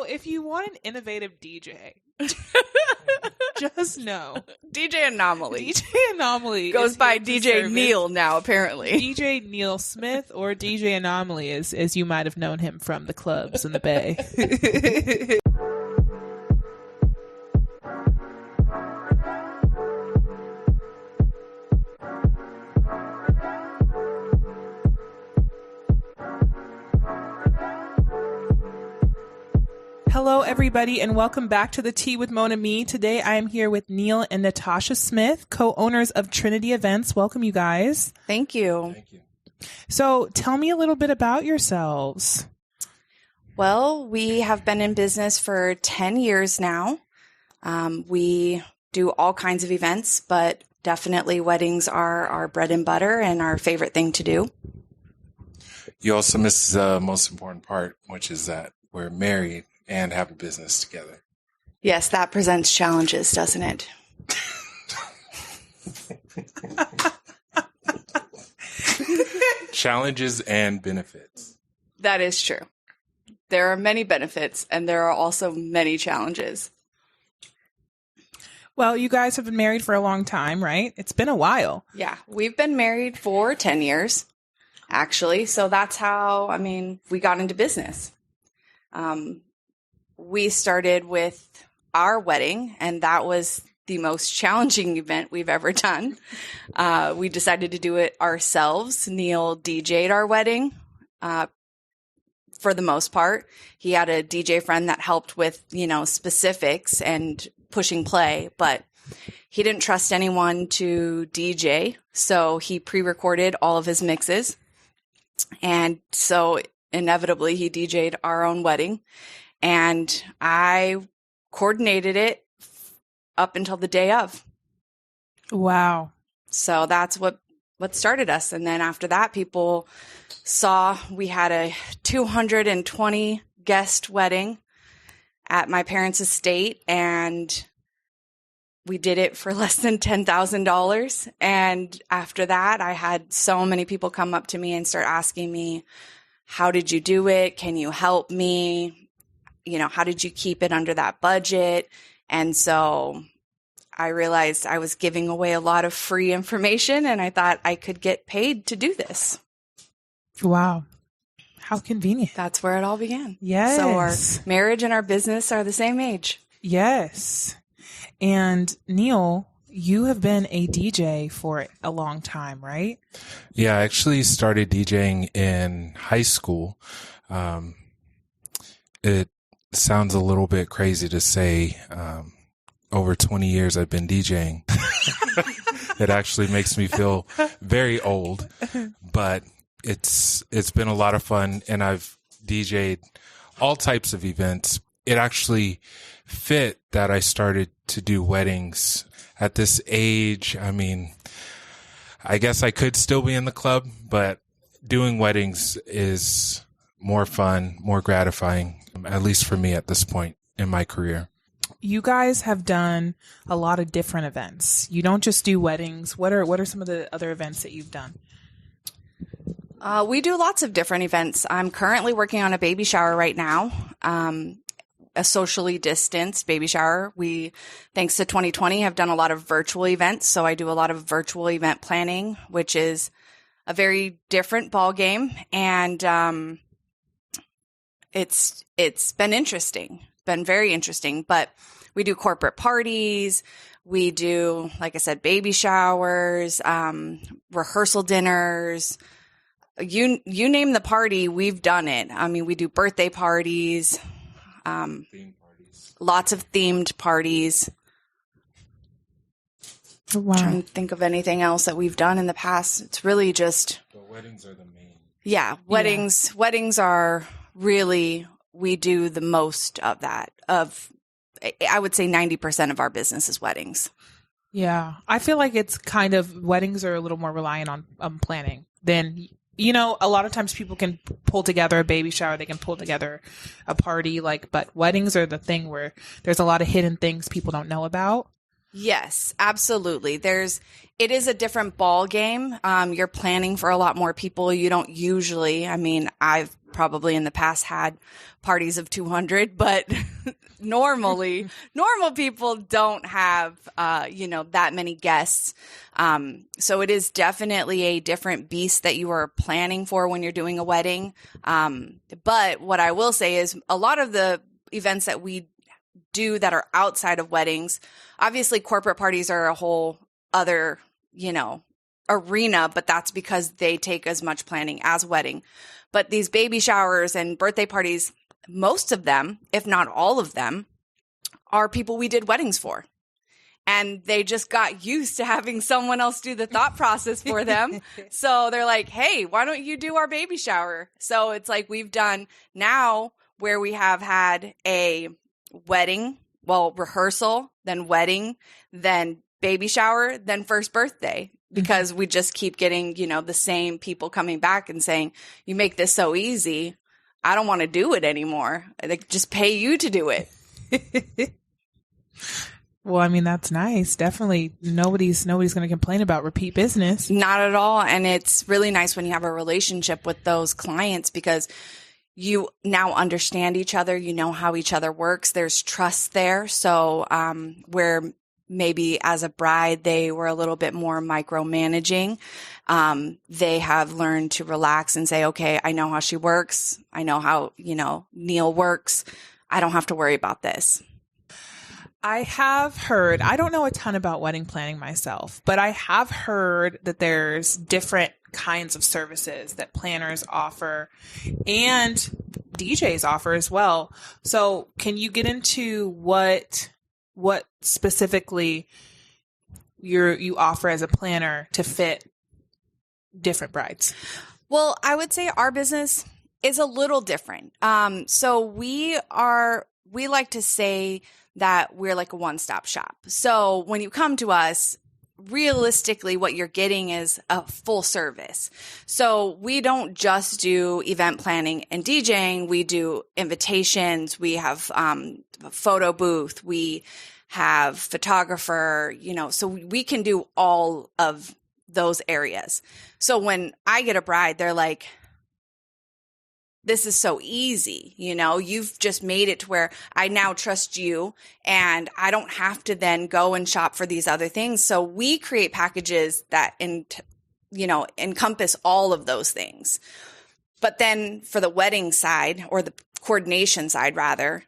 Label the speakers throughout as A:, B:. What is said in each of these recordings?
A: if you want an innovative DJ, just know
B: DJ Anomaly.
A: DJ Anomaly
B: goes by DJ Neil now, apparently.
A: DJ Neil Smith, or DJ Anomaly, as you might have known him from the clubs in the Bay. Hello, everybody, and welcome back to the Tea with Mona Me. Today, I am here with Neil and Natasha Smith, co-owners of Trinity Events. Welcome, you guys.
B: Thank you.
C: Thank you.
A: So, tell me a little bit about yourselves.
B: Well, we have been in business for 10 years now. We do all kinds of events, but definitely weddings are our bread and butter and our favorite thing to do.
C: You also missed the most important part, which is that we're married and have a business together.
B: Yes, that presents challenges, doesn't it?
C: Challenges and benefits.
B: That is true. There are many benefits, and there are also many challenges.
A: Well, you guys have been married for a long time, right? It's been a while.
B: Yeah, we've been married for 10 years, actually. So that's how, we got into business. We started with our wedding, and that was the most challenging event we've ever done. We decided to do it ourselves. Neil DJ'd our wedding for the most part. He had a DJ friend that helped with, specifics and pushing play, but he didn't trust anyone to DJ, so he pre-recorded all of his mixes. And so inevitably he DJ'd our own wedding. And I coordinated it up until the day of.
A: Wow.
B: So that's what started us. And then after that, people saw we had a 220 guest wedding at my parents' estate, and we did it for less than $10,000. And after that, I had so many people come up to me and start asking me, how did you do it? Can you help me? How did you keep it under that budget? And so I realized I was giving away a lot of free information, and I thought I could get paid to do this.
A: Wow. How convenient.
B: That's where it all began.
A: Yes.
B: So our marriage and our business are the same age.
A: Yes. And Neil, you have been a DJ for a long time, right?
C: Yeah, I actually started DJing in high school. It sounds a little bit crazy to say over 20 years I've been DJing. It actually makes me feel very old, but it's been a lot of fun, and I've DJ'd all types of events. It actually fit that I started to do weddings at this age. I guess I could still be in the club, but doing weddings is more fun, more gratifying, at least for me at this point in my career.
A: You guys have done a lot of different events. You don't just do weddings. What are some of the other events that you've done?
B: We do lots of different events. I'm currently working on a baby shower right now, a socially distanced baby shower. We, thanks to 2020, have done a lot of virtual events. So I do a lot of virtual event planning, which is a very different ball game. And it's been interesting, been very interesting. But we do corporate parties. We do, like I said, baby showers, rehearsal dinners. You name the party, we've done it. We do birthday parties,
C: Theme parties.
B: Lots of themed parties.
A: Wow.
B: Trying to think of anything else that we've done in the past. It's really just...
C: But weddings are the main.
B: Yeah, weddings. Yeah. Weddings are really, we do the most of that. I would say 90% of our business is weddings.
A: Yeah. I feel like it's kind of, weddings are a little more reliant on planning than... a lot of times people can pull together a baby shower, they can pull together a party, but weddings are the thing where there's a lot of hidden things people don't know about.
B: Yes, absolutely. It is a different ball game. You're planning for a lot more people. You don't usually, I've probably in the past had parties of 200, but normal people don't have, that many guests. So it is definitely a different beast that you are planning for when you're doing a wedding. But what I will say is a lot of the events that we do that are outside of weddings, obviously corporate parties are a whole other, arena, but that's because they take as much planning as wedding. But these baby showers and birthday parties, most of them, if not all of them, are people we did weddings for. And they just got used to having someone else do the thought process for them. So they're like, hey, why don't you do our baby shower? So it's like we've done now where we have had a wedding, rehearsal, then wedding, then baby shower, then first birthday, because we just keep getting, the same people coming back and saying, you make this so easy. I don't want to do it anymore. They just pay you to do it.
A: Well, that's nice. Definitely nobody's going to complain about repeat business.
B: Not at all. And it's really nice when you have a relationship with those clients because you now understand each other. You know how each other works. There's trust there. So where maybe as a bride, they were a little bit more micromanaging. They have learned to relax and say, okay, I know how she works. I know how, Neil works. I don't have to worry about this.
A: I have heard, I don't know a ton about wedding planning myself, but I have heard that there's different kinds of services that planners offer and DJs offer as well. So can you get into what specifically you offer as a planner to fit different brides?
B: Well, I would say our business is a little different. So we like to say that we're like a one-stop shop. So when you come to us, realistically, what you're getting is a full service. So we don't just do event planning and DJing. We do invitations. We have a photo booth. We have photographer, so we can do all of those areas. So when I get a bride, they're like, this is so easy. You've just made it to where I now trust you and I don't have to then go and shop for these other things. So we create packages that, encompass all of those things. But then for the wedding side or the coordination side, rather,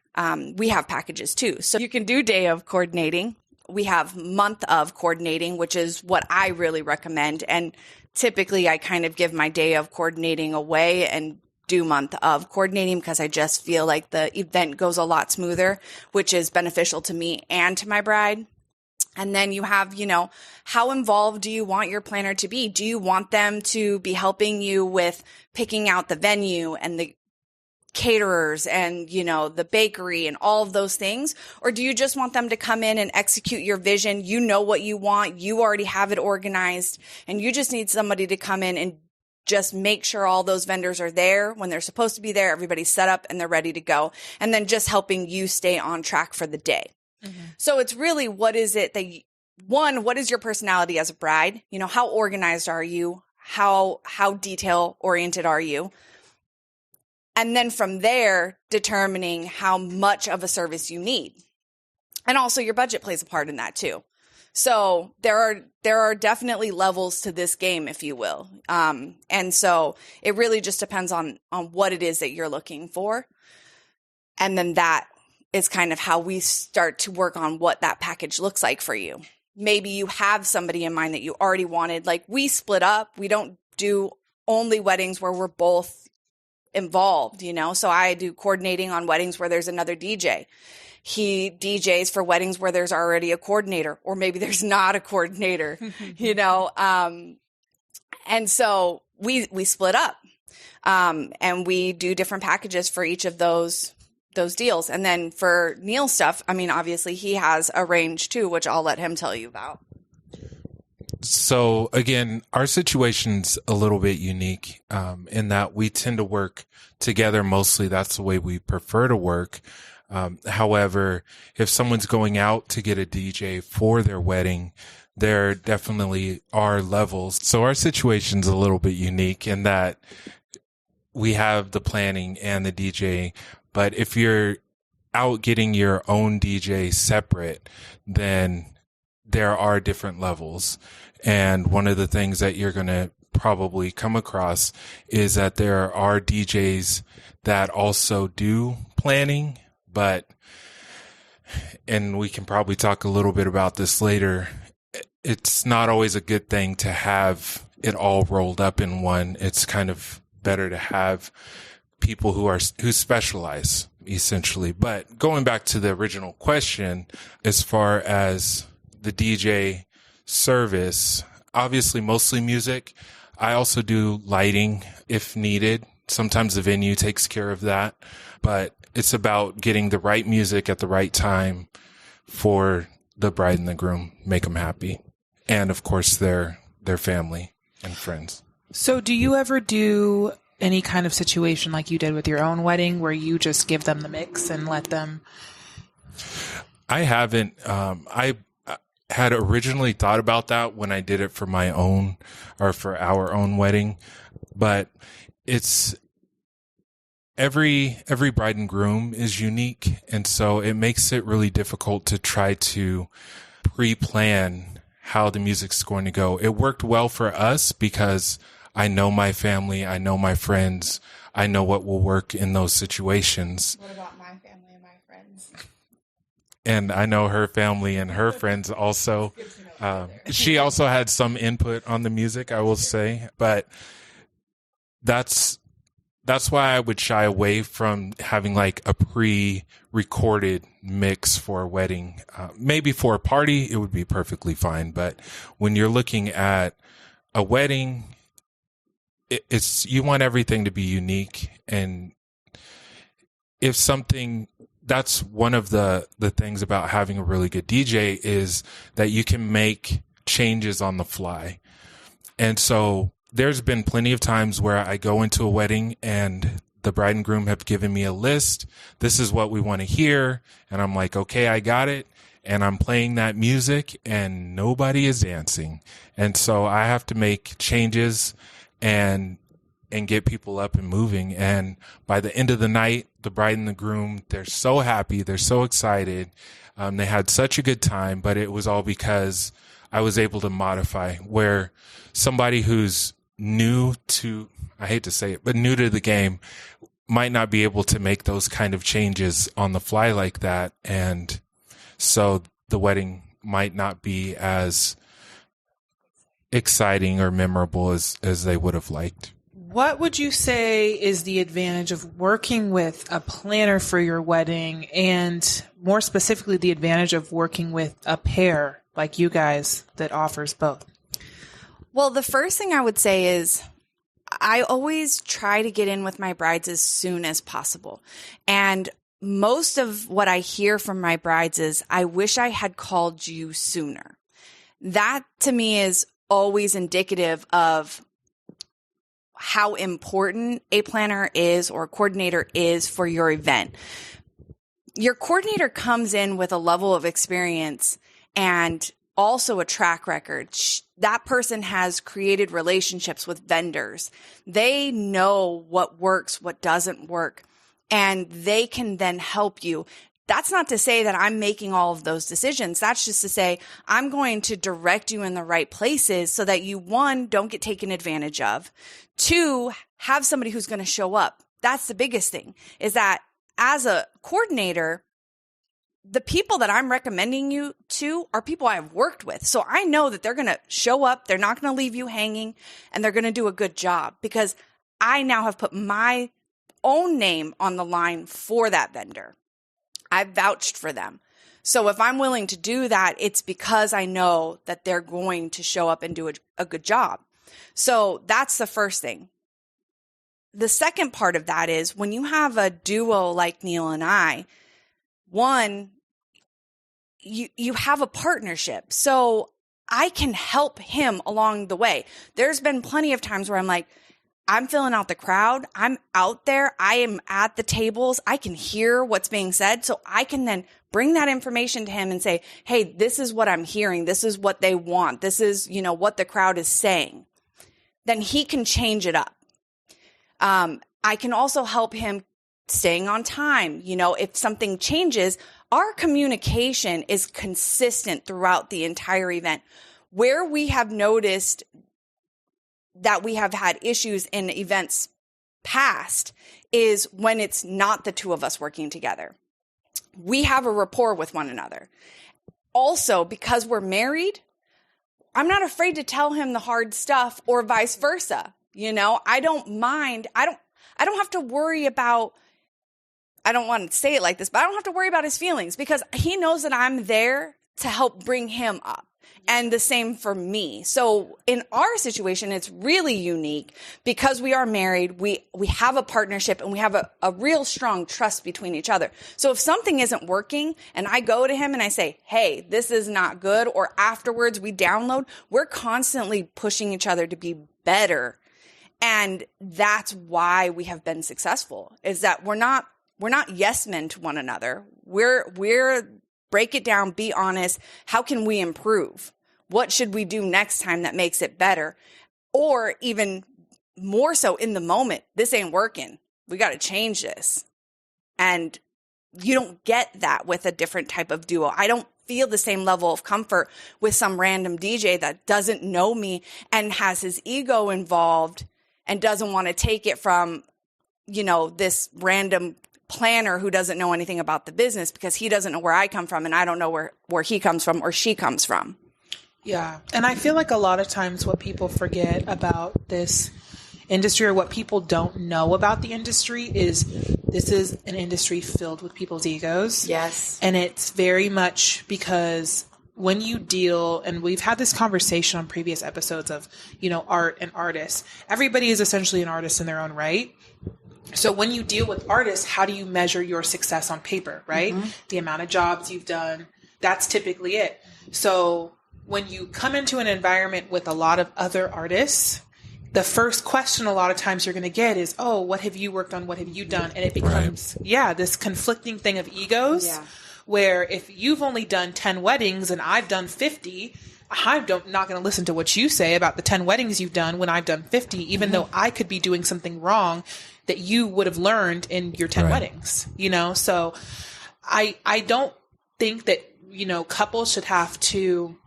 B: we have packages too. So you can do day of coordinating. We have month of coordinating, which is what I really recommend. And typically I kind of give my day of coordinating away and do month of coordinating because I just feel like the event goes a lot smoother, which is beneficial to me and to my bride. And then you have, how involved do you want your planner to be? Do you want them to be helping you with picking out the venue and the caterers and, the bakery and all of those things? Or do you just want them to come in and execute your vision? You know what you want. You already have it organized and you just need somebody to come in and just make sure all those vendors are there when they're supposed to be there. Everybody's set up and they're ready to go. And then just helping you stay on track for the day. Mm-hmm. So it's really, what is it that what is your personality as a bride? How organized are you? How detail oriented are you? And then from there, determining how much of a service you need. And also your budget plays a part in that too. So there are definitely levels to this game, if you will. And so it really just depends on what it is that you're looking for. And then that is kind of how we start to work on what that package looks like for you. Maybe you have somebody in mind that you already wanted. Like we split up. We don't do only weddings where we're both involved, So I do coordinating on weddings where there's another DJ. He DJs for weddings where there's already a coordinator, or maybe there's not a coordinator, and so we split up, and we do different packages for each of those deals. And then for Neil's stuff, obviously he has a range too, which I'll let him tell you about.
C: So again, our situation's a little bit unique in that we tend to work together mostly. That's the way we prefer to work. However, if someone's going out to get a DJ for their wedding, there definitely are levels. So our situation's a little bit unique in that we have the planning and the DJ, but if you're out getting your own DJ separate, then there are different levels. And one of the things that you're going to probably come across is that there are DJs that also do planning, and we can probably talk a little bit about this later, it's not always a good thing to have it all rolled up in one. It's kind of better to have people who specialize essentially. But going back to the original question, as far as the DJ service, obviously mostly music. I also do lighting if needed. Sometimes the venue takes care of that, but it's about getting the right music at the right time for the bride and the groom, make them happy. And of course their family and friends.
A: So do you ever do any kind of situation like you did with your own wedding where you just give them the mix and let them?
C: I haven't. I had originally thought about that when I did it for my own or for our own wedding, but it's every bride and groom is unique. And so it makes it really difficult to try to pre-plan how the music's going to go. It worked well for us because I know my family, I know my friends, I know what will work in those situations.
B: What about my family and my friends?
C: And I know her family and her friends also. She also had some input on the music, I will say, but that's why I would shy away from having like a pre-recorded mix for a wedding. Maybe for a party, it would be perfectly fine. But when you're looking at a wedding, it's you want everything to be unique. And if something, that's one of the things about having a really good DJ is that you can make changes on the fly. And so there's been plenty of times where I go into a wedding and the bride and groom have given me a list. This is what we want to hear. And I'm like, okay, I got it. And I'm playing that music and nobody is dancing. And so I have to make changes and get people up and moving. And by the end of the night, the bride and the groom, they're so happy. They're so excited. They had such a good time, but it was all because I was able to modify where somebody who's new to, I hate to say it, but new to the game might not be able to make those kind of changes on the fly like that. And so the wedding might not be as exciting or memorable as they would have liked.
A: What would you say is the advantage of working with a planner for your wedding, and more specifically, the advantage of working with a pair like you guys that offers both?
B: Well, the first thing I would say is I always try to get in with my brides as soon as possible. And most of what I hear from my brides is, I wish I had called you sooner. That to me is always indicative of how important a planner is or a coordinator is for your event. Your coordinator comes in with a level of experience and also a track record. That person has created relationships with vendors. They know what works, what doesn't work, and they can then help you. That's not to say that I'm making all of those decisions. That's just to say I'm going to direct you in the right places so that you, one, don't get taken advantage of. Two, have somebody who's going to show up. That's the biggest thing, is that as a coordinator, the people that I'm recommending you to are people I've worked with. So I know that they're going to show up, they're not going to leave you hanging, and they're going to do a good job because I now have put my own name on the line for that vendor. I've vouched for them. So if I'm willing to do that, it's because I know that they're going to show up and do a good job. So that's the first thing. The second part of that is when you have a duo like Neil and I, one, you have a partnership. So I can help him along the way. There's been plenty of times where I'm like, I'm filling out the crowd. I'm out there. I am at the tables. I can hear what's being said. So I can then bring that information to him and say, hey, this is what I'm hearing. This is what they want. This is, what the crowd is saying. Then he can change it up. I can also help him staying on time. If something changes, our communication is consistent throughout the entire event. Where we have noticed that we have had issues in events past is when it's not the two of us working together. We have a rapport with one another. Also, because we're married, I'm not afraid to tell him the hard stuff or vice versa. I don't mind. I don't have to worry about, I don't want to say it like this, but I don't have to worry about his feelings because he knows that I'm there to help bring him up. And the same for me. So in our situation, it's really unique because we are married. We have a partnership and we have a real strong trust between each other. So if something isn't working and I go to him and I say, hey, this is not good, or afterwards we download, we're constantly pushing each other to be better. And that's why we have been successful, is that we're not yes men to one another. We're break it down, be honest. How can we improve? What should we do next time that makes it better? Or even more so in the moment, this ain't working. We got to change this. And you don't get that with a different type of duo. I don't feel the same level of comfort with some random DJ that doesn't know me and has his ego involved and doesn't want to take it from, this random planner who doesn't know anything about the business because he doesn't know where I come from and I don't know where he comes from or she comes from.
A: Yeah. And I feel like a lot of times what people forget about this industry, or what people don't know about the industry, is this is an industry filled with people's egos.
B: Yes.
A: And it's very much because when you deal, and we've had this conversation on previous episodes of, art and artists, everybody is essentially an artist in their own right. So when you deal with artists, how do you measure your success on paper, right? Mm-hmm. The amount of jobs you've done, that's typically it. So when you come into an environment with a lot of other artists, the first question a lot of times you're going to get is, oh, what have you worked on? What have you done? And it becomes, this conflicting thing of egos, where if you've only done 10 weddings and I've done 50, I'm not going to listen to what you say about the 10 weddings you've done when I've done 50, even though I could be doing something wrong that you would have learned in your 10 weddings, So I don't think that, couples should have to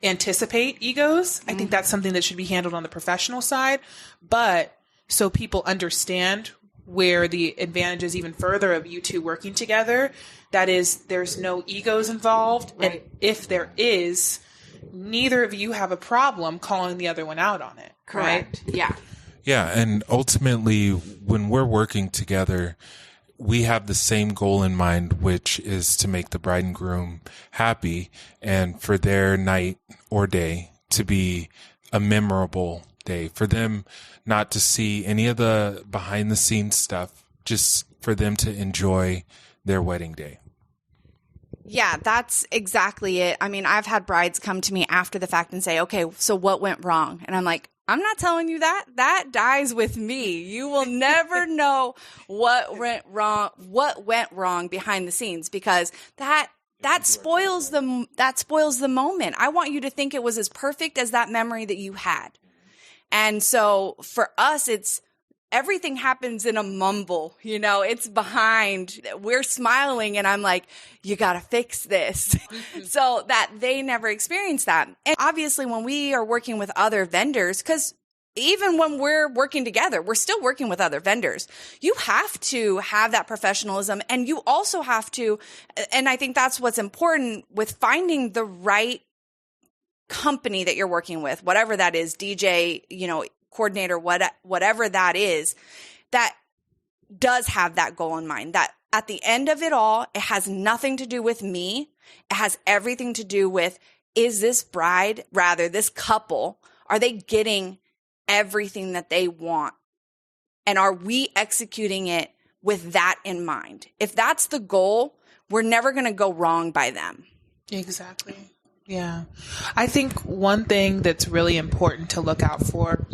A: anticipate egos. I think that's something that should be handled on the professional side, but so people understand where the advantage is even further of you two working together, that is, there's no egos involved. Right. And if there is, neither of you have a problem calling the other one out on it.
B: Correct.
A: Right?
B: Yeah.
C: Yeah. And ultimately, when we're working together, we have the same goal in mind, which is to make the bride and groom happy and for their night or day to be a memorable day, for them not to see any of the behind the scenes stuff, just for them to enjoy their wedding day.
B: Yeah, that's exactly it. I mean, I've had brides come to me after the fact and say, okay, so what went wrong? And I'm like, I'm not telling you that. That dies with me. You will never know what went wrong behind the scenes, because that spoils the moment. I want you to think it was as perfect as that memory that you had. And so for us, it's everything happens in a mumble, it's behind. We're smiling and I'm like, you got to fix this. So that they never experience that. And obviously when we are working with other vendors, because even when we're working together, we're still working with other vendors. You have to have that professionalism, and you also have to, and I think that's what's important with finding the right company that you're working with, whatever that is, DJ, coordinator, whatever that is, that does have that goal in mind, that at the end of it all, it has nothing to do with me. It has everything to do with, is this this couple, are they getting everything that they want? And are we executing it with that in mind? If that's the goal, we're never going to go wrong by them.
A: Exactly. Yeah. I think one thing that's really important to look out for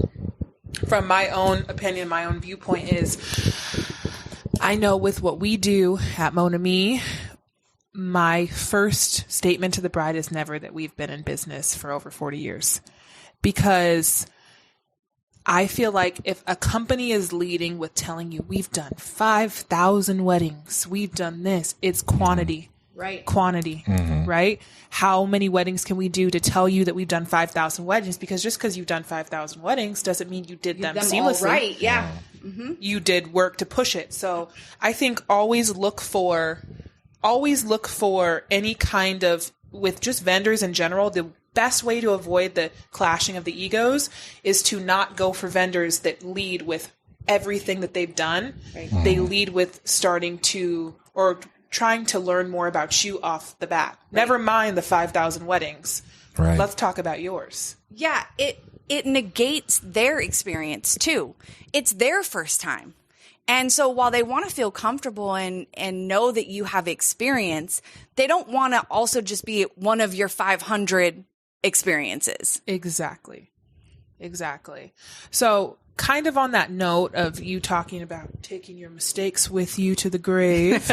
A: from my own opinion, my own viewpoint is, I know with what we do at Mon Ami, my first statement to the bride is never that we've been in business for over 40 years. Because I feel like if a company is leading with telling you, we've done 5,000 weddings, we've done this, it's quantity.
B: Right.
A: Quantity, right? How many weddings can we do to tell you that we've done 5,000 weddings? Because just because you've done 5,000 weddings doesn't mean you did them seamlessly.
B: All right. Yeah.
A: You did work to push it. So I think always look for any kind of, with just vendors in general, the best way to avoid the clashing of the egos is to not go for vendors that lead with everything that they've done. Right. They lead with starting to, or trying to learn more about you off the bat. Right. Never mind the 5,000 weddings. Right. Let's talk about yours.
B: Yeah, it negates their experience too. It's their first time. And so while they want to feel comfortable and know that you have experience, they don't want to also just be one of your 500 experiences.
A: Exactly. So kind of on that note of you talking about taking your mistakes with you to the grave,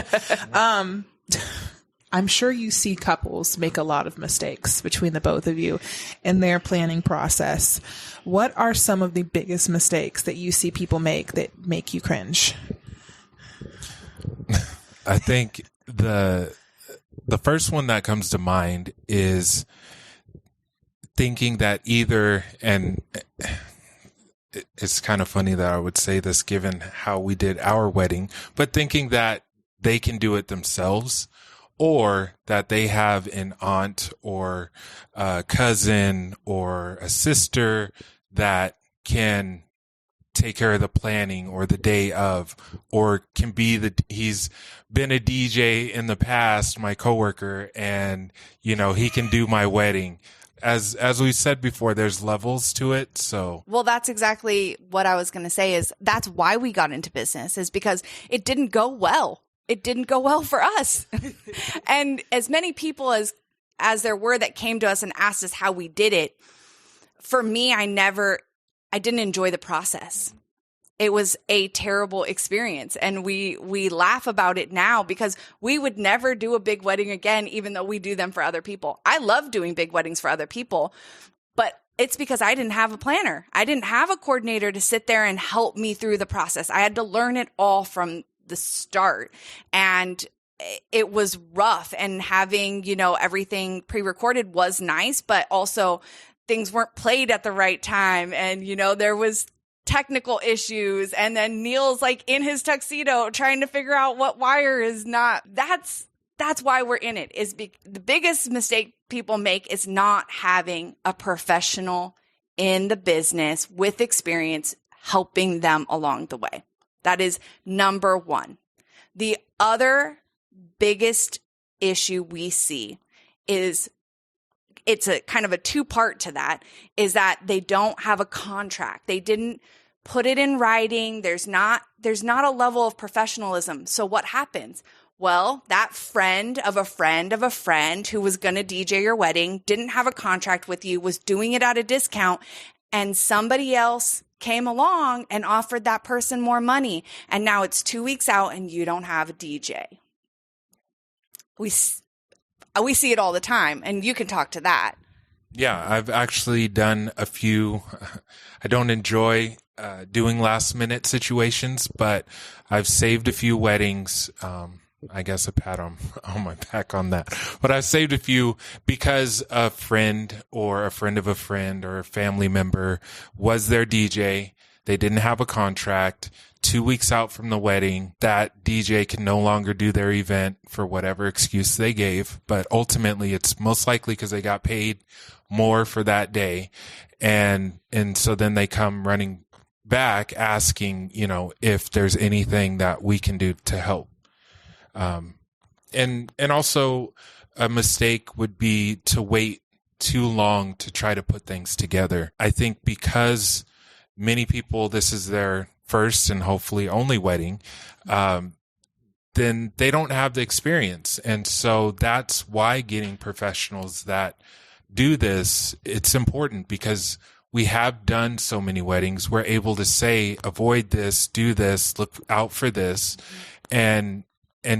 A: I'm sure you see couples make a lot of mistakes between the both of you in their planning process. What are some of the biggest mistakes that you see people make that make you cringe?
C: I think the first one that comes to mind is thinking that either, and it's kind of funny that I would say this given how we did our wedding, but thinking that they can do it themselves, or that they have an aunt or a cousin or a sister that can take care of the planning or the day of, or can be he's been a DJ in the past, my coworker, and he can do my wedding. As we said before, there's levels to it. So,
B: well, that's exactly what I was going to say, is that's why we got into business, is because it didn't go well. It didn't go well for us. And as many people as there were that came to us and asked us how we did it, for me, I didn't enjoy the process. It was a terrible experience. And we laugh about it now because we would never do a big wedding again, even though we do them for other people. I love doing big weddings for other people, but it's because I didn't have a planner. I didn't have a coordinator to sit there and help me through the process. I had to learn it all from the start. And it was rough, and having, everything pre-recorded was nice, but also things weren't played at the right time. And, there was technical issues. And then Neil's like in his tuxedo trying to figure out what wire is not. That's why we're in it. The biggest mistake people make is not having a professional in the business with experience helping them along the way. That is number one. The other biggest issue we see is, it's a kind of a two-part to that, is that they don't have a contract. They didn't put it in writing. There's not a level of professionalism. So what happens? Well, that friend of a friend of a friend who was going to DJ your wedding didn't have a contract with you, was doing it at a discount, and somebody else came along and offered that person more money. And now it's 2 weeks out and you don't have a DJ. We see it all the time, and you can talk to that.
C: Yeah, I've actually done a few. I don't enjoy doing last minute situations, but I've saved a few weddings. I guess a pat on my back on that. But I've saved a few because a friend or a friend of a friend or a family member was their DJ. They didn't have a contract. 2 weeks out from the wedding, that DJ can no longer do their event for whatever excuse they gave. But ultimately, it's most likely because they got paid more for that day. And so then they come running back asking, if there's anything that we can do to help. And also a mistake would be to wait too long to try to put things together. I think because many people, this is their first and hopefully only wedding, then they don't have the experience. And so that's why getting professionals that do this, it's important, because we have done so many weddings, we're able to say, avoid this, do this, look out for this. And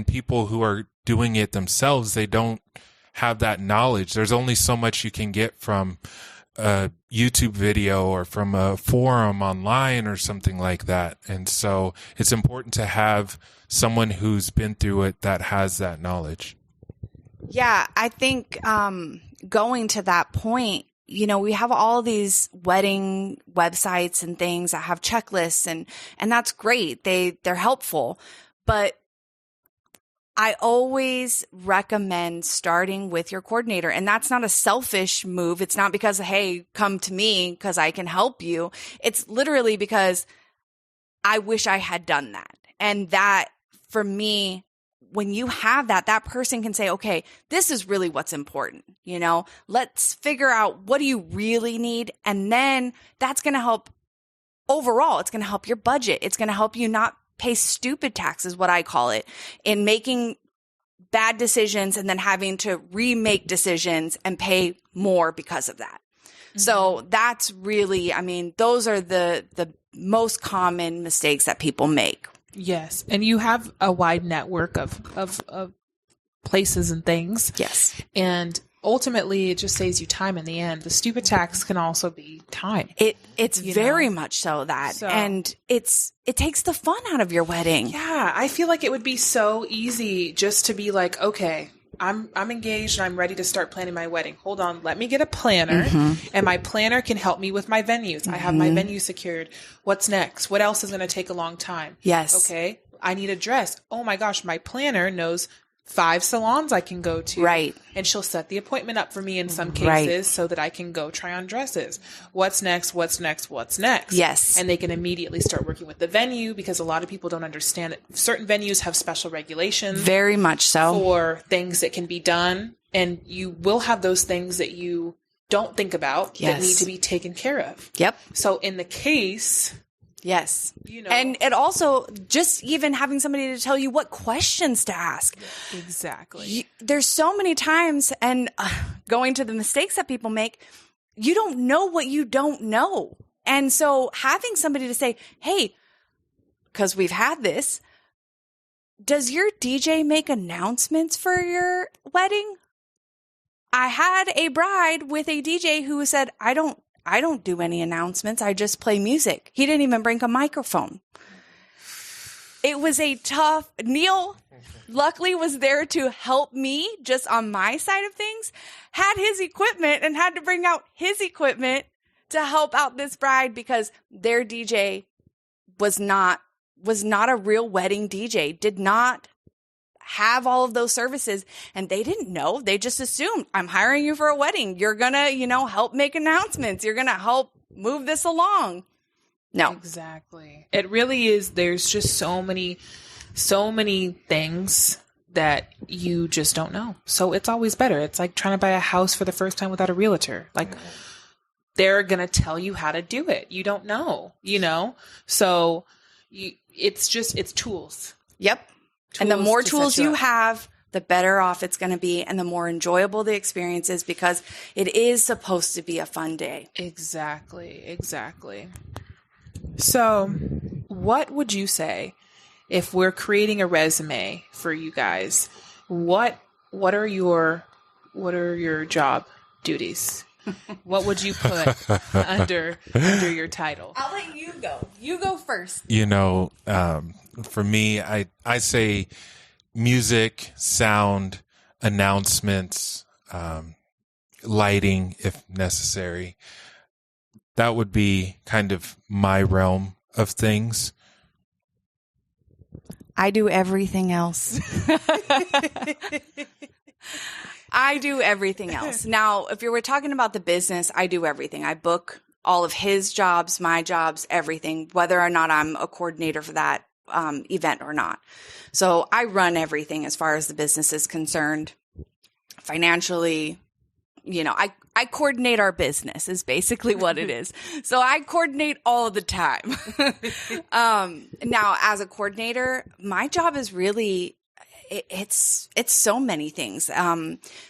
C: people who are doing it themselves, they don't have that knowledge. There's only so much you can get from a YouTube video or from a forum online or something like that. And so it's important to have someone who's been through it that has that knowledge.
B: Yeah, I think going to that point, you know, we have all these wedding websites and things that have checklists, and that's great. They're helpful, but I always recommend starting with your coordinator. And that's not a selfish move. It's not because, hey, come to me because I can help you. It's literally because I wish I had done that. And that, for me, when you have that, that person can say, okay, this is really what's important. You know, let's figure out what do you really need. And then that's going to help overall. It's going to help your budget. It's going to help you not pay stupid taxes, what I call it, in making bad decisions and then having to remake decisions and pay more because of that. Mm-hmm. So that's really, I mean, those are the most common mistakes that people make.
A: Yes. And you have a wide network of places and things.
B: Yes.
A: And ultimately, it just saves you time in the end. The stupid tax can also be time.
B: It's very much so that. And it takes the fun out of your wedding.
A: Yeah. I feel like it would be so easy just to be like, okay, I'm engaged and I'm ready to start planning my wedding. Hold on. Let me get a planner, and my planner can help me with my venues. I have my venue secured. What's next? What else is going to take a long time?
B: Yes.
A: Okay. I need a dress. Oh my gosh. My planner knows 5 salons I can go to.
B: Right.
A: And she'll set the appointment up for me in some cases so that I can go try on dresses. What's next? What's next? What's next?
B: Yes.
A: And they can immediately start working with the venue, because a lot of people don't understand that certain venues have special regulations.
B: Very much so.
A: For things that can be done. And you will have those things that you don't think about that need to be taken care of.
B: Yep.
A: So in the case...
B: Yes.
A: You know.
B: And it also, just even having somebody to tell you what questions to ask.
A: Exactly.
B: There's so many times, and going to the mistakes that people make, you don't know what you don't know. And so having somebody to say, hey, because we've had this, does your DJ make announcements for your wedding? I had a bride with a DJ who said, I don't do any announcements. I just play music. He didn't even bring a microphone. It was a tough, Neil luckily was there to help me just on my side of things, had his equipment and had to bring out his equipment to help out this bride because their DJ was not a real wedding DJ, did not have all of those services, and they didn't know. They just assumed, I'm hiring you for a wedding. You're going to, help make announcements. You're going to help move this along. No.
A: Exactly. It really is. There's just so many things that you just don't know. So it's always better. It's like trying to buy a house for the first time without a realtor. Like, they're going to tell you how to do it. You don't know, So it's tools.
B: Yep. And the more tools you have, the better off it's going to be, and the more enjoyable the experience is, because it is supposed to be a fun day.
A: Exactly. So what would you say if we're creating a resume for you guys? What are your job duties? What would you put under your title?
B: I'll let you go. You go first.
C: For me, I say music, sound, announcements, lighting if necessary. That would be kind of my realm of things.
B: I do everything else. I do everything else. Now, if you were talking about the business, I do everything. I book all of his jobs, my jobs, everything, whether or not I'm a coordinator for that event or not. So I run everything as far as the business is concerned. Financially, I coordinate our business is basically what it is. So I coordinate all of the time. Now, as a coordinator, my job is really, it's so many things.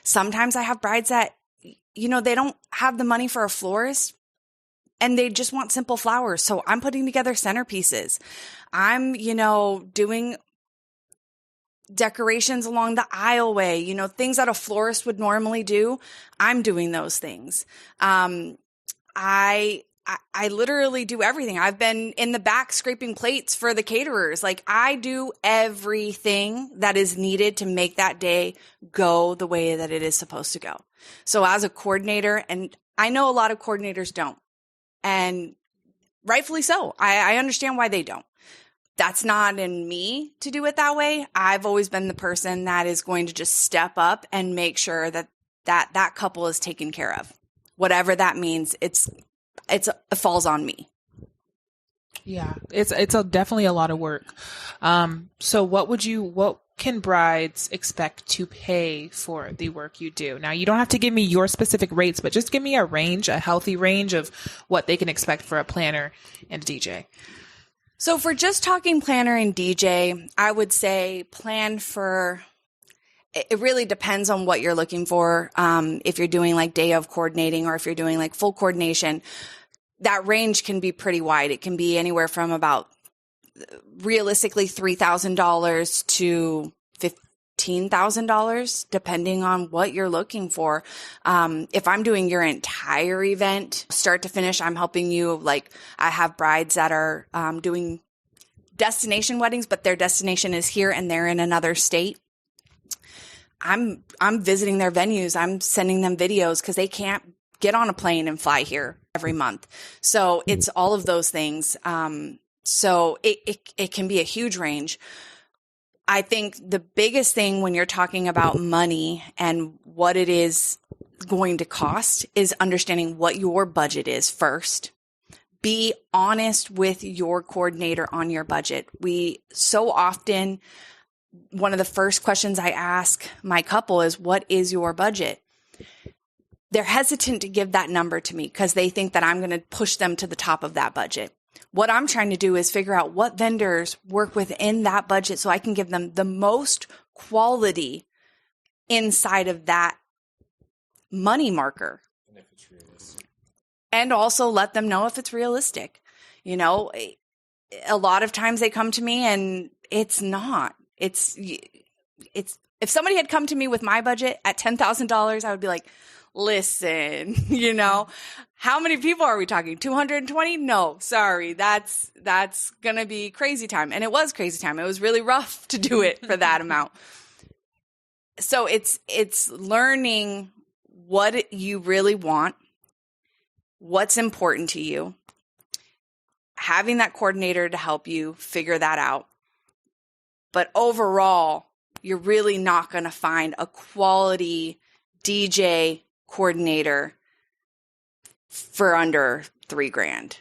B: Sometimes I have brides that, they don't have the money for a florist, and they just want simple flowers. So I'm putting together centerpieces. I'm, doing decorations along the aisleway, things that a florist would normally do. I'm doing those things. I literally do everything. I've been in the back scraping plates for the caterers. Like, I do everything that is needed to make that day go the way that it is supposed to go. So as a coordinator, and I know a lot of coordinators don't, and rightfully so. I understand why they don't. That's not in me to do it that way. I've always been the person that is going to just step up and make sure that couple is taken care of. Whatever that means, it falls on me.
A: Yeah, it's definitely a lot of work. So what can brides expect to pay for the work you do? Now, you don't have to give me your specific rates, but just give me a healthy range of what they can expect for a planner and a DJ.
B: So for just talking planner and DJ, I would say plan for, it really depends on what you're looking for. If you're doing like day of coordinating, or if you're doing like full coordination, that range can be pretty wide. It can be anywhere from about realistically $3,000 to $15,000, depending on what you're looking for. If I'm doing your entire event, start to finish, I'm helping you. Like, I have brides that are doing destination weddings, but their destination is here and they're in another state. I'm visiting their venues. I'm sending them videos because they can't get on a plane and fly here every month. So it's all of those things. So it can be a huge range. I think the biggest thing when you're talking about money and what it is going to cost is understanding what your budget is first. Be honest with your coordinator on your budget. So often, one of the first questions I ask my couple is, what is your budget? They're hesitant to give that number to me because they think that I'm going to push them to the top of that budget. What I'm trying to do is figure out what vendors work within that budget so I can give them the most quality inside of that money marker.
C: And if it's realistic.
B: And also let them know if it's realistic. A lot of times they come to me and it's not. It's if somebody had come to me with my budget at $10,000, I would be like, listen, how many people are we talking? 220? No, sorry. That's going to be crazy time. And it was crazy time. It was really rough to do it for that amount. So it's learning what you really want, what's important to you, having that coordinator to help you figure that out. But overall, you're really not going to find a quality DJ coordinator for under $3,000.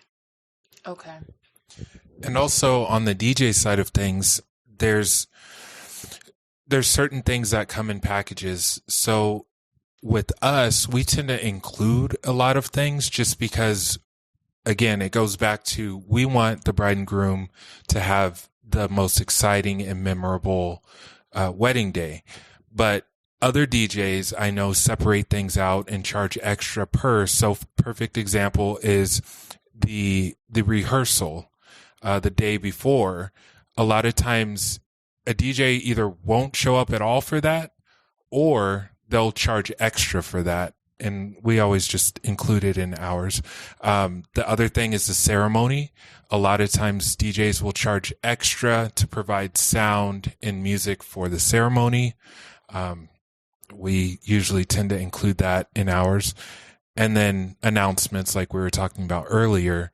A: Okay.
C: And also on the DJ side of things, there's certain things that come in packages. So with us, we tend to include a lot of things just because, again, it goes back to, we want the bride and groom to have the most exciting and memorable wedding day. But other DJs I know separate things out and charge extra per. So perfect example is the rehearsal the day before. A lot of times a DJ either won't show up at all for that, or they'll charge extra for that. And we always just include it in ours. The other thing is the ceremony. A lot of times DJs will charge extra to provide sound and music for the ceremony. We usually tend to include that in ours. And then announcements, like we were talking about earlier.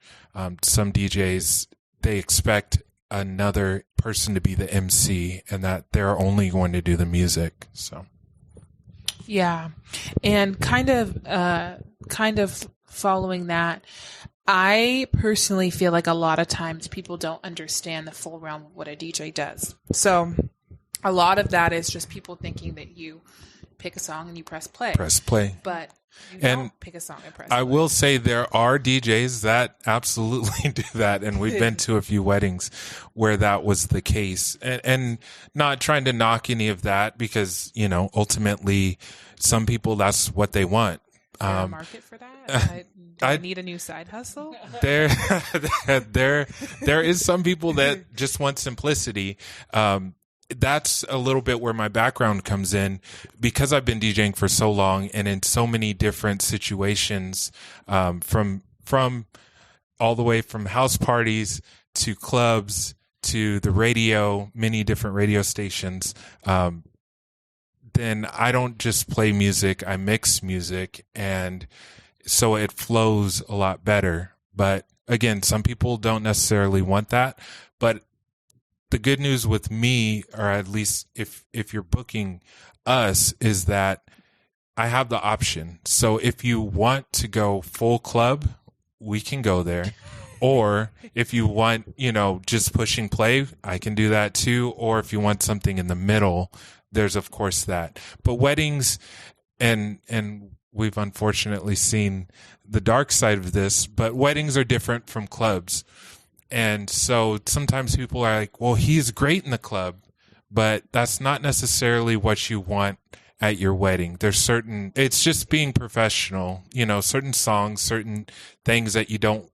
C: Some DJs, they expect another person to be the MC and that they're only going to do the music. So.
A: Yeah. And kind of following that, I personally feel like a lot of times people don't understand the full realm of what a DJ does. So a lot of that is just people thinking that you pick a song and you press play. But you don't pick a song and press play.
C: I will say there are DJs that absolutely do that. And we've been to a few weddings where that was the case. And not trying to knock any of that because, ultimately some people, that's what they want.
A: Is there a market for that? Do I need a new side hustle?
C: There is some people that just want simplicity. That's a little bit where my background comes in, because I've been DJing for so long and in so many different situations, from all the way from house parties to clubs to the radio, many different radio stations. Then I don't just play music, I mix music, and so it flows a lot better. But again, some people don't necessarily want that. But the good news with me, or at least if you're booking us, is that I have the option. So if you want to go full club, we can go there. Or if you want, just pushing play, I can do that too. Or if you want something in the middle, there's of course that. But weddings, and we've unfortunately seen the dark side of this, but weddings are different from clubs. And so sometimes people are like, well, he's great in the club, but that's not necessarily what you want at your wedding. It's just being professional, certain songs, certain things that you don't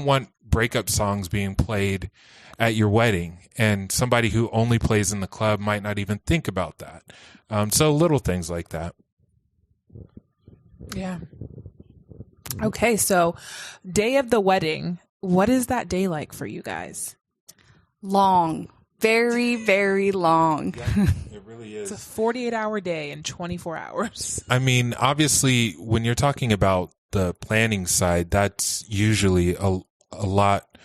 C: want breakup songs being played at your wedding. And somebody who only plays in the club might not even think about that. So little things like that.
A: Yeah. Okay. So day of the wedding, what is that day like for you guys?
B: Long. Very, very long.
C: Yeah, it really is.
A: It's a 48-hour day in 24 hours.
C: I mean, obviously, when you're talking about the planning side, that's usually a lot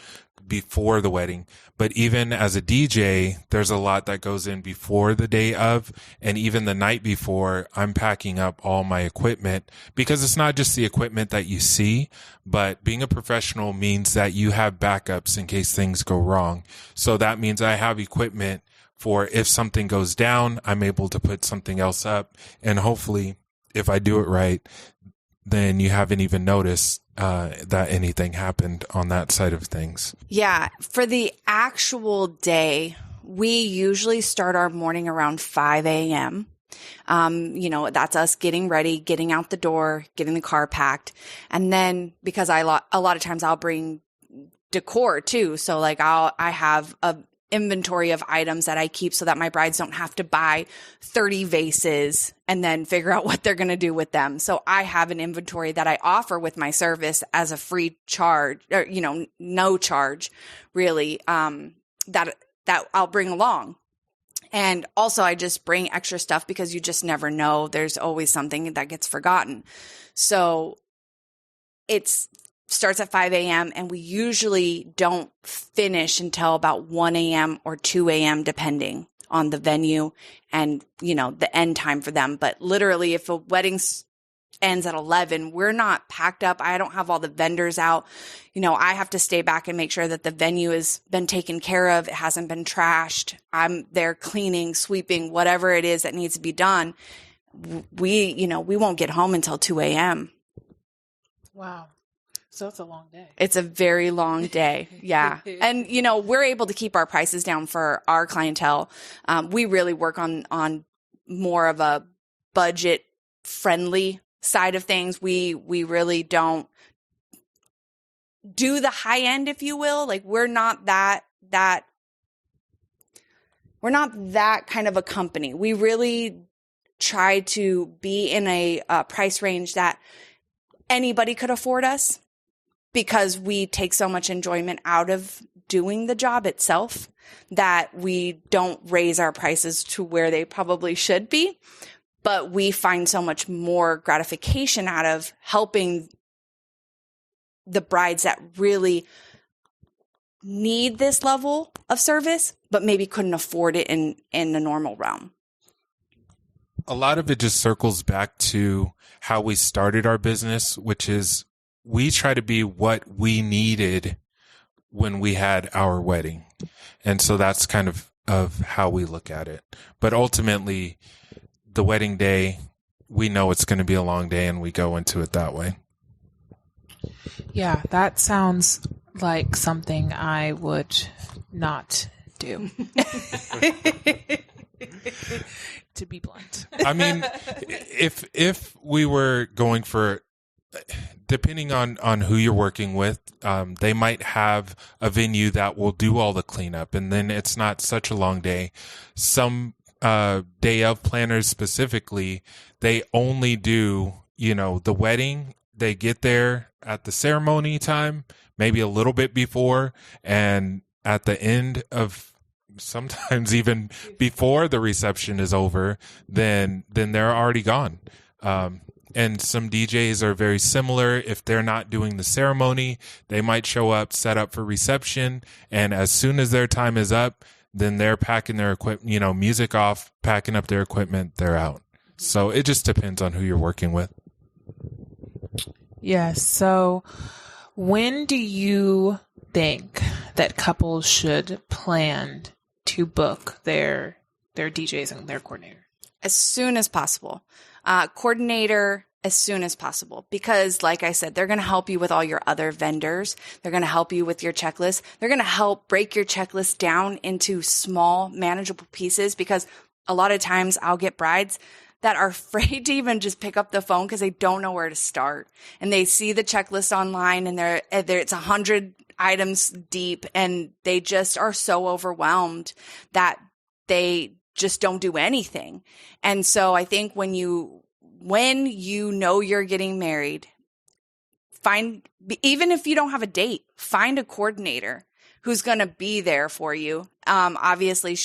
C: before the wedding. But even as a DJ, there's a lot that goes in before the day of, and even the night before. I'm packing up all my equipment, because it's not just the equipment that you see, but being a professional means that you have backups in case things go wrong. So that means I have equipment for if something goes down, I'm able to put something else up. And hopefully, if I do it right, then you haven't even noticed that anything happened on that side of things.
B: Yeah. For the actual day, we usually start our morning around 5 a.m. That's us getting ready, getting out the door, getting the car packed. And then because a lot of times I'll bring decor too. So like I have a inventory of items that I keep so that my brides don't have to buy 30 vases and then figure out what they're going to do with them. So I have an inventory that I offer with my service as a free charge, or, no charge really, that I'll bring along. And also I just bring extra stuff because you just never know. There's always something that gets forgotten. So starts at 5 a.m. and we usually don't finish until about 1 a.m. or 2 a.m. depending on the venue and, the end time for them. But literally if a wedding ends at 11, we're not packed up. I don't have all the vendors out. I have to stay back and make sure that the venue has been taken care of. It hasn't been trashed. I'm there cleaning, sweeping, whatever it is that needs to be done. We won't get home until 2 a.m.
A: Wow. So it's a long day.
B: It's a very long day. Yeah. And, we're able to keep our prices down for our clientele. We really work on more of a budget friendly side of things. We really don't do the high end, if you will. Like we're not that kind of a company. We really try to be in a price range that anybody could afford us, because we take so much enjoyment out of doing the job itself that we don't raise our prices to where they probably should be. But we find so much more gratification out of helping the brides that really need this level of service, but maybe couldn't afford it in the normal realm.
C: A lot of it just circles back to how we started our business, which is we try to be what we needed when we had our wedding. And so that's kind of how we look at it. But ultimately, the wedding day, we know it's going to be a long day and we go into it that way.
A: Yeah, that sounds like something I would not do. To be blunt.
C: I mean, if we were going for depending on who you're working with, they might have a venue that will do all the cleanup, and then it's not such a long day. Some day of planners specifically, they only do, the wedding. They get there at the ceremony time, maybe a little bit before, and at the end of, sometimes even before the reception is over, then they're already gone. And some DJs are very similar. If they're not doing the ceremony, they might show up, set up for reception, and as soon as their time is up, then they're packing their equipment, music off, packing up their equipment, they're out. So it just depends on who you're working with.
A: Yes. So when do you think that couples should plan to book their DJs and their coordinator?
B: As soon as possible. Coordinator as soon as possible, because like I said, they're going to help you with all your other vendors. They're going to help you with your checklist. They're going to help break your checklist down into small, manageable pieces, because a lot of times I'll get brides that are afraid to even just pick up the phone because they don't know where to start. And they see the checklist online and it's 100 items deep, and they just are so overwhelmed that they just don't do anything. And so I think when you know you're getting married, even if you don't have a date, find a coordinator who's going to be there for you. Obviously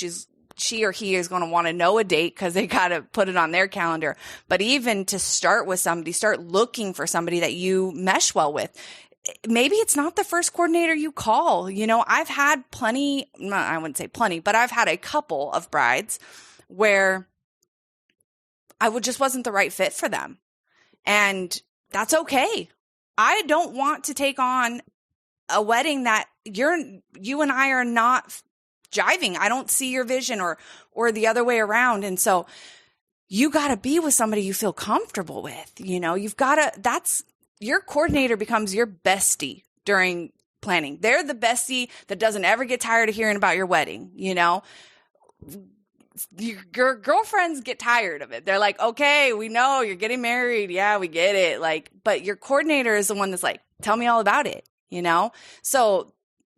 B: she or he is going to want to know a date because they got to put it on their calendar. But even to start with somebody, start looking for somebody that you mesh well with. Maybe it's not the first coordinator you call. I've had I wouldn't say plenty, but I've had a couple of brides where just wasn't the right fit for them. And that's okay. I don't want to take on a wedding that you and I are not jiving. I don't see your vision or the other way around. And so you got to be with somebody you feel comfortable with. You've got to, your coordinator becomes your bestie during planning. They're the bestie that doesn't ever get tired of hearing about your wedding. Your girlfriends get tired of it. They're like, okay, we know you're getting married. Yeah, we get it. But your coordinator is the one that's like, tell me all about it, So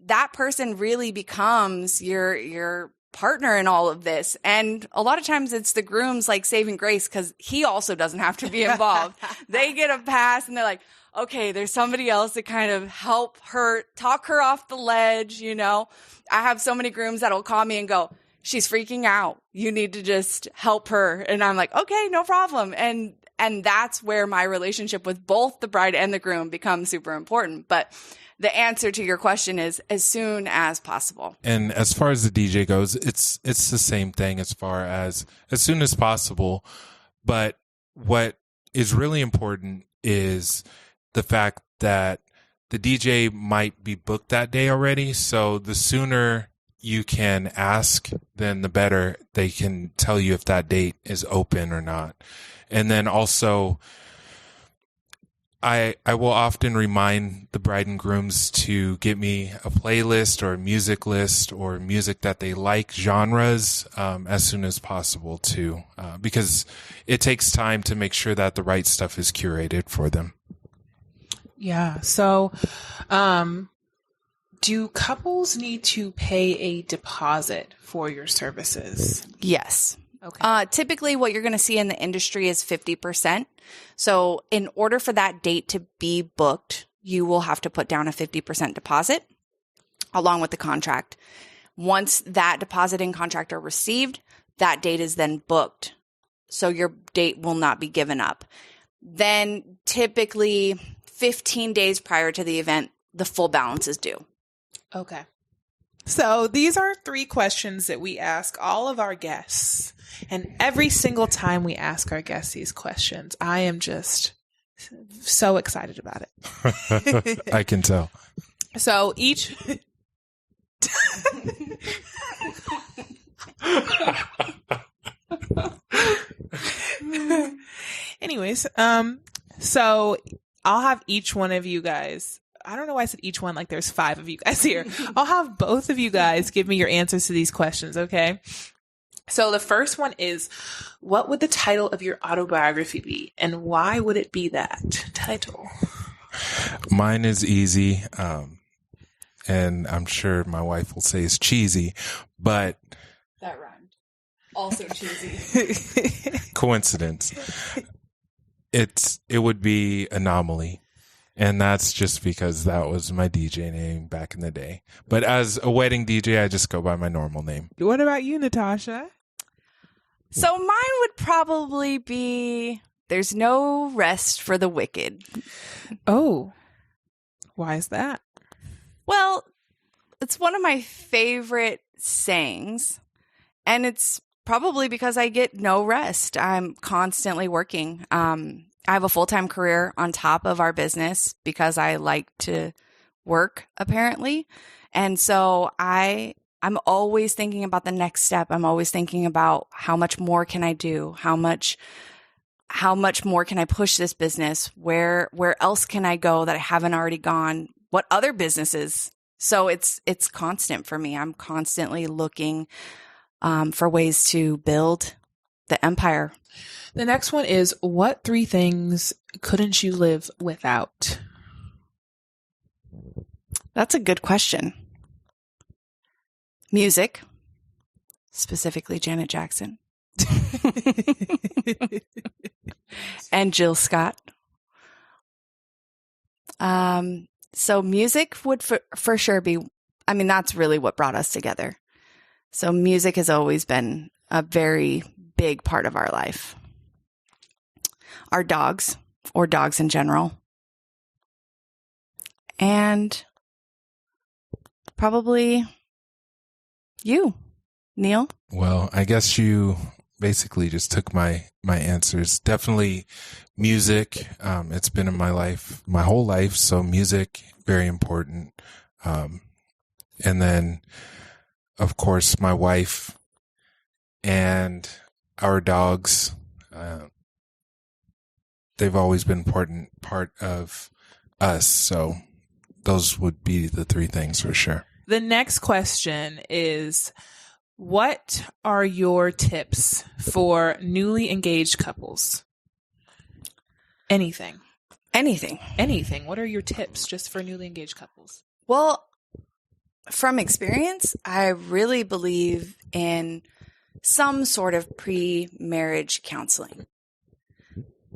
B: that person really becomes your partner in all of this. And a lot of times it's the groom's like saving grace, because he also doesn't have to be involved. They get a pass and they're like, okay, there's somebody else to kind of help her, talk her off the ledge. I have so many grooms that'll call me and go, she's freaking out. You need to just help her. And I'm like, okay, no problem. And that's where my relationship with both the bride and the groom becomes super important. But the answer to your question is as soon as possible.
C: And as far as the DJ goes, it's the same thing as far as soon as possible. But what is really important is the fact that the DJ might be booked that day already. So the sooner you can ask, then the better they can tell you if that date is open or not. And then also, I will often remind the bride and grooms to get me a playlist or a music list or music that they like, genres, as soon as possible too, because it takes time to make sure that the right stuff is curated for them.
A: Yeah. So, do couples need to pay a deposit for your services?
B: Yes.
A: Okay.
B: Typically what you're going to see in the industry is 50%. So in order for that date to be booked, you will have to put down a 50% deposit along with the contract. Once that deposit and contract are received, that date is then booked. So your date will not be given up. Then typically 15 days prior to the event, the full balance is due.
A: Okay. So these are 3 questions that we ask all of our guests. And every single time we ask our guests these questions, I am just so excited about it.
C: I can tell.
A: So each... Anyways, so I'll have each one of you guys... I don't know why I said each one, like there's 5 of you guys here. I'll have both of you guys give me your answers to these questions, okay? So the first one is, what would the title of your autobiography be? And why would it be that title?
C: Mine is easy. And I'm sure my wife will say it's cheesy, but
B: That rhymed. Also cheesy.
C: coincidence. It would be Anomaly. And that's just because that was my DJ name back in the day. But as a wedding DJ, I just go by my normal name.
A: What about you, Natasha?
B: So mine would probably be There's No Rest for the Wicked.
A: Oh, why is that?
B: Well, it's one of my favorite sayings, and it's probably because I get no rest. I'm constantly working. I have a full-time career on top of our business because I like to work, apparently. And so I'm always thinking about the next step. I'm always thinking about how much more can I do? How much more can I push this business? Where else can I go that I haven't already gone? What other businesses? So it's constant for me. I'm constantly looking for ways to build the empire.
A: The next one is, what 3 things couldn't you live without?
B: That's a good question. Music, specifically Janet Jackson. And Jill Scott. So music would for sure be, I mean, that's really what brought us together. So music has always been a very big part of our life. Our dogs, or dogs in general. And probably you, Neil.
C: Well, I guess you basically just took my answers. Definitely music. It's been in my life, my whole life. So music, very important. And then, of course, my wife and our dogs. They've always been important part of us. So those would be the 3 things for sure.
A: The next question is, what are your tips for newly engaged couples? Anything. What are your tips just for newly engaged couples?
B: Well, from experience, I really believe in some sort of pre-marriage counseling.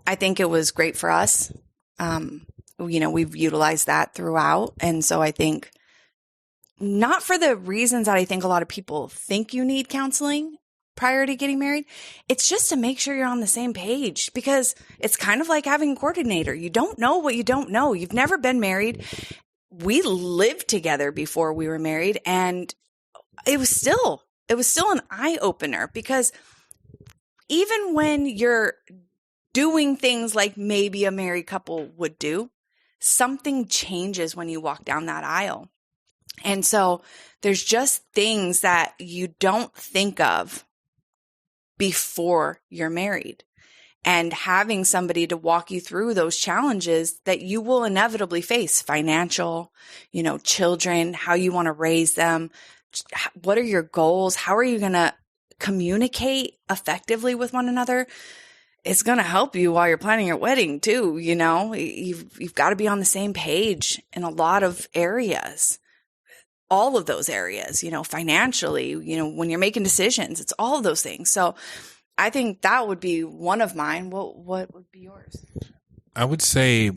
B: I think it was great for us. We've utilized that throughout. And so I think, not for the reasons that I think a lot of people think you need counseling prior to getting married. It's just to make sure you're on the same page, because it's kind of like having a coordinator. You don't know what you don't know. You've never been married. We lived together before we were married, and it was still an eye opener, because even when you're doing things like maybe a married couple would do, something changes when you walk down that aisle. And so there's just things that you don't think of before you're married. And having somebody to walk you through those challenges that you will inevitably face, financial, children, how you want to raise them, what are your goals, how are you going to communicate effectively with one another, it's going to help you while you're planning your wedding too. You've got to be on the same page in a lot of areas. All of those areas, financially, when you're making decisions, it's all of those things. So I think that would be one of mine. What would be yours?
C: I would say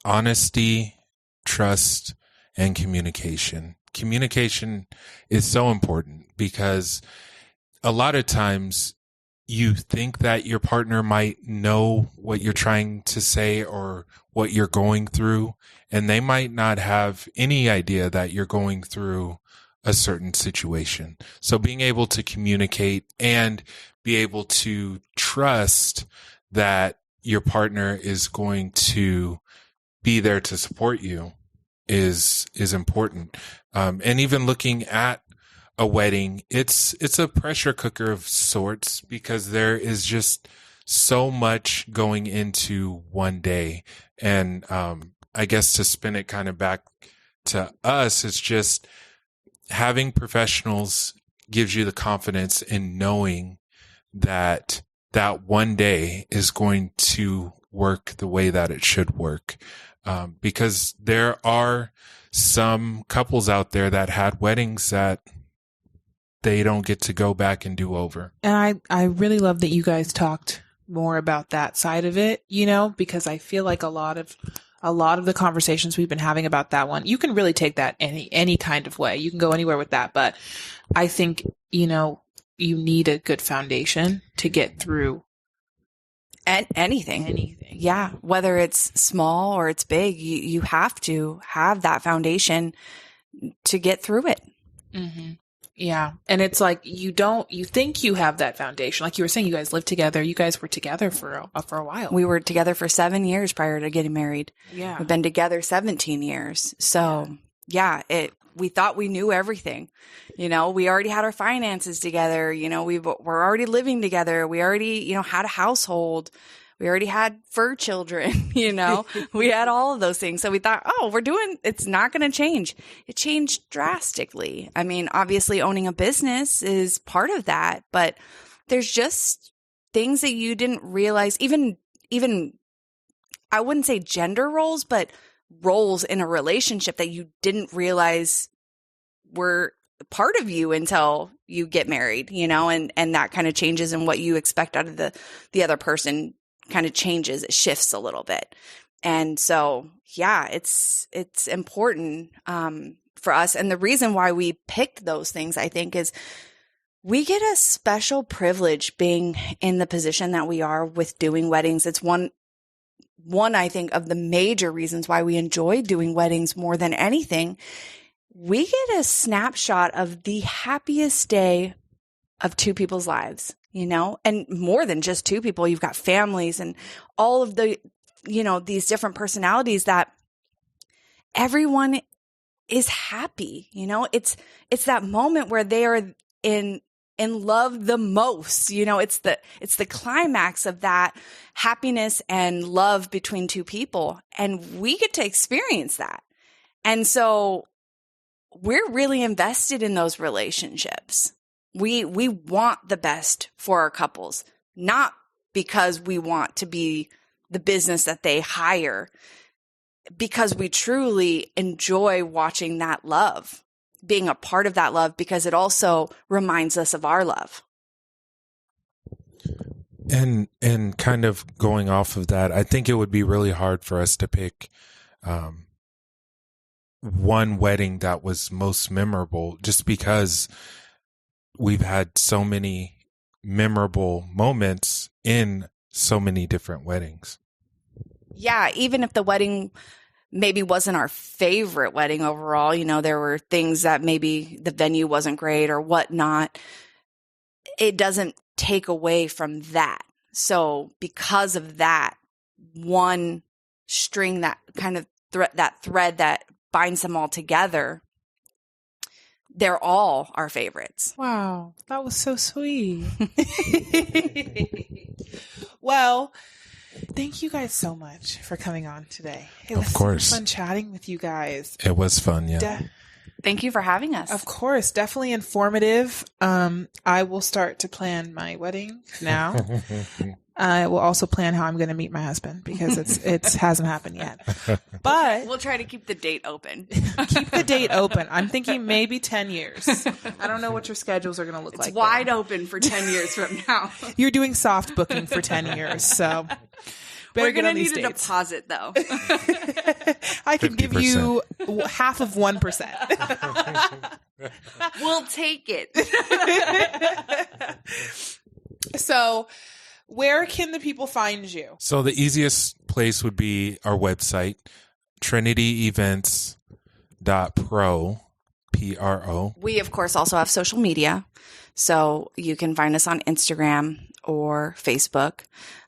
C: honesty, trust, and communication. Communication is so important, because a lot of times you think that your partner might know what you're trying to say or what you're going through, and they might not have any idea that you're going through a certain situation. So being able to communicate and be able to trust that your partner is going to be there to support you is important. And even looking at a wedding, it's a pressure cooker of sorts, because there is just so much going into one day. And I guess to spin it kind of back to us, it's just having professionals gives you the confidence in knowing that that one day is going to work the way that it should work. because there are some couples out there that had weddings that they don't get to go back and do over.
A: And I really love that you guys talked more about that side of it, because I feel like a lot of the conversations we've been having about that one, you can really take that any kind of way. You can go anywhere with that. But I think, you need a good foundation to get through
B: anything. Yeah. Whether it's small or it's big, you have to have that foundation to get through it.
A: Mm-hmm. Yeah. And it's like, you think you have that foundation. Like you were saying, you guys lived together. You guys were together for a while.
B: We were together for 7 years prior to getting married.
A: Yeah.
B: We've been together 17 years. So we thought we knew everything. We already had our finances together. We're already living together. We already, had a household. We already had fur children, we had all of those things. So we thought, it's not going to change. It changed drastically. I mean, obviously owning a business is part of that, but there's just things that you didn't realize, even I wouldn't say gender roles, but roles in a relationship that you didn't realize were part of you until you get married, and that kind of changes, and what you expect out of the other person kind of changes. It shifts a little bit. And so, it's important for us. And the reason why we picked those things, I think, is we get a special privilege being in the position that we are with doing weddings. It's one, I think, of the major reasons why we enjoy doing weddings more than anything. We get a snapshot of the happiest day of two people's lives. And more than just two people, you've got families and all of the, these different personalities that everyone is happy. It's that moment where they are in love the most. It's the climax of that happiness and love between two people. And we get to experience that. And so we're really invested in those relationships. We want the best for our couples, not because we want to be the business that they hire, because we truly enjoy watching that love, being a part of that love, because it also reminds us of our love.
C: And kind of going off of that, I think it would be really hard for us to pick one wedding that was most memorable, just because we've had so many memorable moments in so many different weddings.
B: Yeah, even if the wedding maybe wasn't our favorite wedding overall, there were things that maybe the venue wasn't great or whatnot. It doesn't take away from that. So because of that one string, that kind of that thread that binds them all together, they're all our favorites.
A: Wow, that was so sweet. Well, thank you guys so much for coming on today. It was super fun chatting with you guys.
C: It was fun, yeah.
B: Thank you for having us.
A: Of course, definitely informative. I will start to plan my wedding now. I will also plan how I'm going to meet my husband, because it hasn't happened yet. But
B: we'll try to keep the date open.
A: Keep the date open. I'm thinking maybe 10 years. I don't know what your schedules are going to look like.
B: It's wide open for 10 years from now.
A: You're doing soft booking for 10 years, so
B: we're going to need a deposit, though.
A: I can 50%. Give you half of 1%.
B: We'll take it.
A: So, where can the people find you?
C: So the easiest place would be our website, trinityevents.pro, P-R-O.
B: We, of course, also have social media. So you can find us on Instagram or Facebook.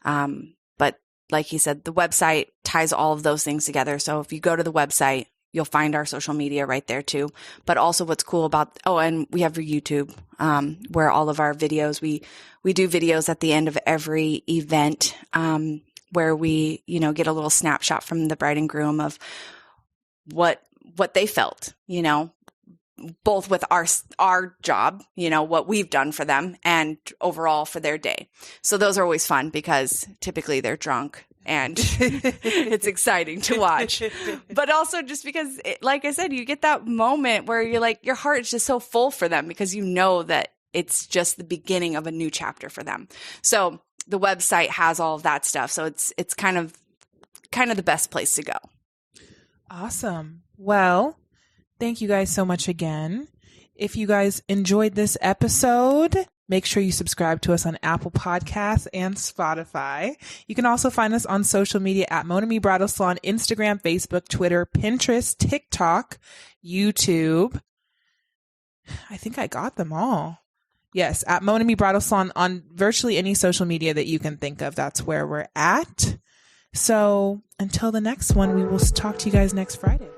B: But like he said, the website ties all of those things together. So if you go to the website, you'll find our social media right there too. But also what's cool about, and we have YouTube, where all of our videos, we do videos at the end of every event, where we, get a little snapshot from the bride and groom of what they felt, both with our job, what we've done for them, and overall for their day. So those are always fun, because typically they're drunk and it's exciting to watch. But also just because, like I said, you get that moment where you're like, your heart is just so full for them because you know that it's just the beginning of a new chapter for them. So the website has all of that stuff. So it's kind of the best place to go.
A: Awesome. Well, thank you guys so much again. If you guys enjoyed this episode, make sure you subscribe to us on Apple Podcasts and Spotify. You can also find us on social media at Monami Bridal Salon, Instagram, Facebook, Twitter, Pinterest, TikTok, YouTube. I think I got them all. Yes, at Monami Bridal Salon on virtually any social media that you can think of. That's where we're at. So until the next one, we will talk to you guys next Friday.